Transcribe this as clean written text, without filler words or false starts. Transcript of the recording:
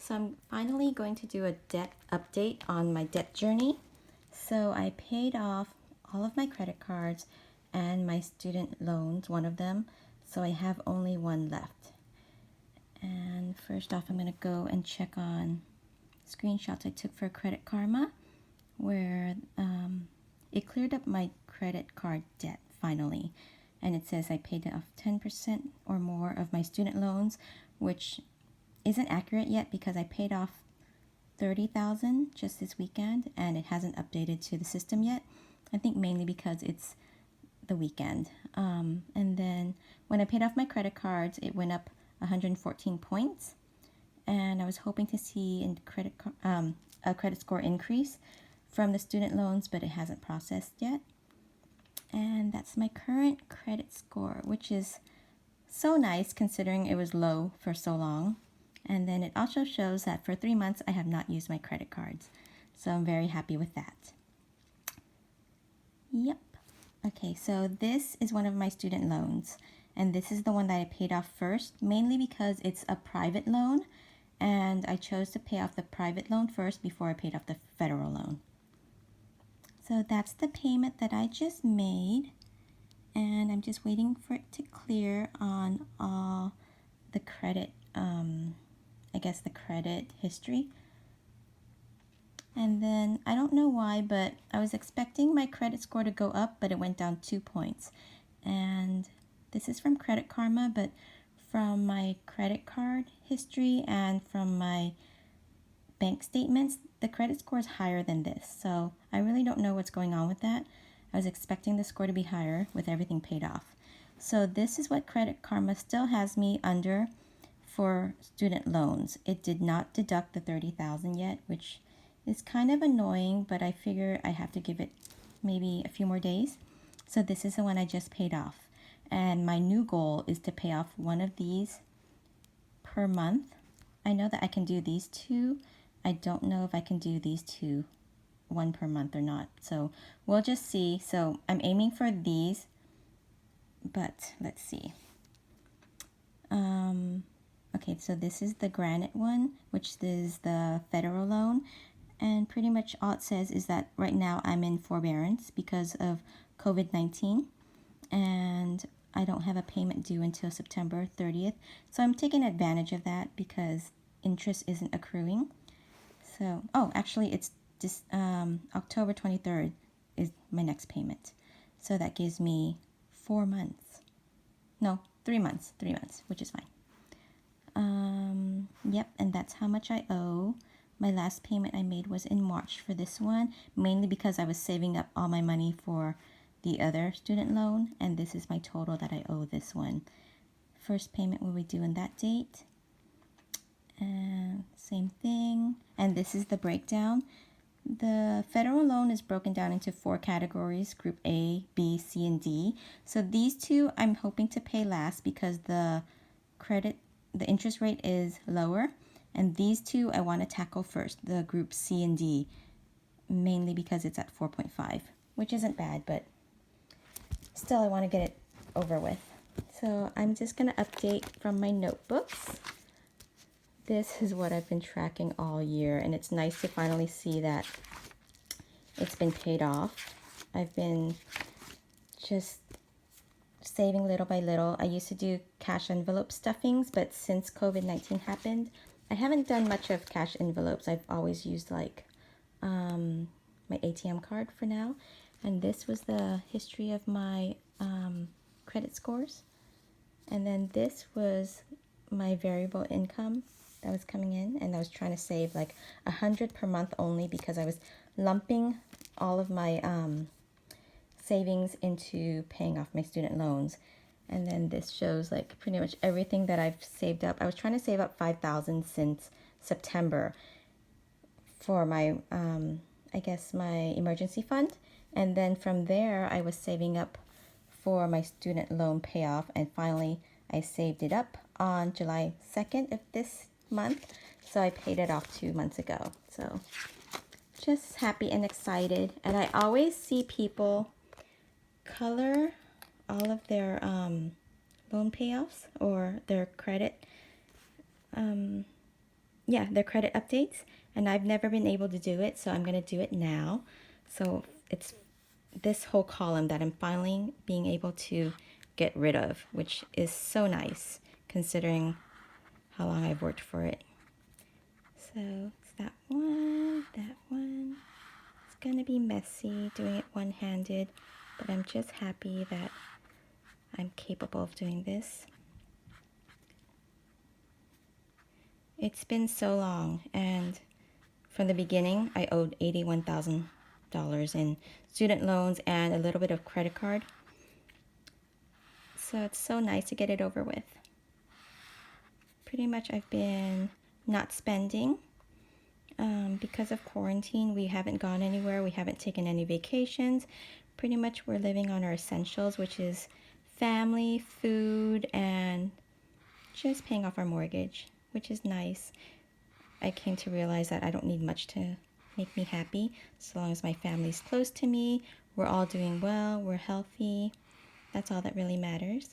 So I'm finally going to do a debt update on my debt journey. So I paid off all of my credit cards and my student loans, one of them. So I have only one left. And first off, I'm going to go and check on screenshots I took for Credit Karma, where it cleared up my credit card debt finally. And it says I paid off 10% or more of my student loans, which isn't accurate yet because I paid off 30,000 just this weekend and it hasn't updated to the system yet. I think mainly because it's the weekend. And then when I paid off my credit cards, it went up 114 points, and I was hoping to see a credit score increase from the student loans, but it hasn't processed yet. And that's my current credit score, which is so nice considering it was low for so long. And then it also shows that for 3 months I have not used my credit cards. So I'm very happy with that. Yep. Okay, so this is one of my student loans. And this is the one that I paid off first, mainly because it's a private loan. And I chose to pay off the private loan first before I paid off the federal loan. So that's the payment that I just made. And I'm just waiting for it to clear on all the credit, I guess the credit history. And then I don't know why, but I was expecting my credit score to go up, but it went down 2 points. And this is from Credit Karma, but from my credit card history and from my bank statements, the credit score is higher than this. So I really don't know what's going on with that. I was expecting the score to be higher with everything paid off. So this is what Credit Karma still has me under for student loans. It did not deduct the 30,000 yet, which is kind of annoying, but I figure I have to give it maybe a few more days. So this is the one I just paid off. And my new goal is to pay off one of these per month. I know that I can do these two. I don't know if I can do these two, one per month or not. So we'll just see. So I'm aiming for these, but let's see. Okay, so this is the Granite one, which is the federal loan. And pretty much all it says is that right now I'm in forbearance because of COVID-19. And I don't have a payment due until September 30th. So I'm taking advantage of that because interest isn't accruing. So, oh, actually it's just October 23rd is my next payment. So that gives me 4 months. No, 3 months, which is fine. Yep, and that's how much I owe. My last payment I made was in March for this one, mainly because I was saving up all my money for the other student loan, and this is my total that I owe this one. First payment will be due on that date. And same thing. And this is the breakdown. The federal loan is broken down into 4 categories, group A, B, C, and D. So these two I'm hoping to pay last because the interest rate is lower. And these two I want to tackle first, the group C and D, mainly because it's at 4.5, which isn't bad, but still I want to get it over with. So I'm just going to update from my notebooks. This is what I've been tracking all year, and it's nice to finally see that it's been paid off. I've been just saving little by little. I used to do cash envelope stuffings, but since COVID-19 happened, I haven't done much of cash envelopes. I've always used like my ATM card for now. And this was the history of my credit scores. And then this was my variable income that was coming in, and I was trying to save like 100 per month only because I was lumping all of my savings into paying off my student loans. And then this shows like pretty much everything that I've saved up. I was trying to save up 5,000 since September for my I guess my emergency fund, and then from there I was saving up for my student loan payoff, and finally I saved it up on July 2nd of this month. So I paid it off 2 months ago. So just happy and excited. And I always see people color all of their loan payoffs or their credit yeah, they're credit updates, and I've never been able to do it, so I'm going to do it now. So it's this whole column that I'm finally being able to get rid of, which is so nice considering how long I've worked for it. So it's that one, that one. It's gonna be messy doing it one-handed, but I'm just happy that I'm capable of doing this. It's been so long, and from the beginning, I owed $81,000 in student loans and a little bit of credit card. So it's so nice to get it over with. Pretty much I've been not spending. Because of quarantine, we haven't gone anywhere. We haven't taken any vacations. Pretty much we're living on our essentials, which is family, food, and just paying off our mortgage, which is nice. I came to realize that I don't need much to make me happy. So long as my family's close to me, we're all doing well, we're healthy. That's all that really matters.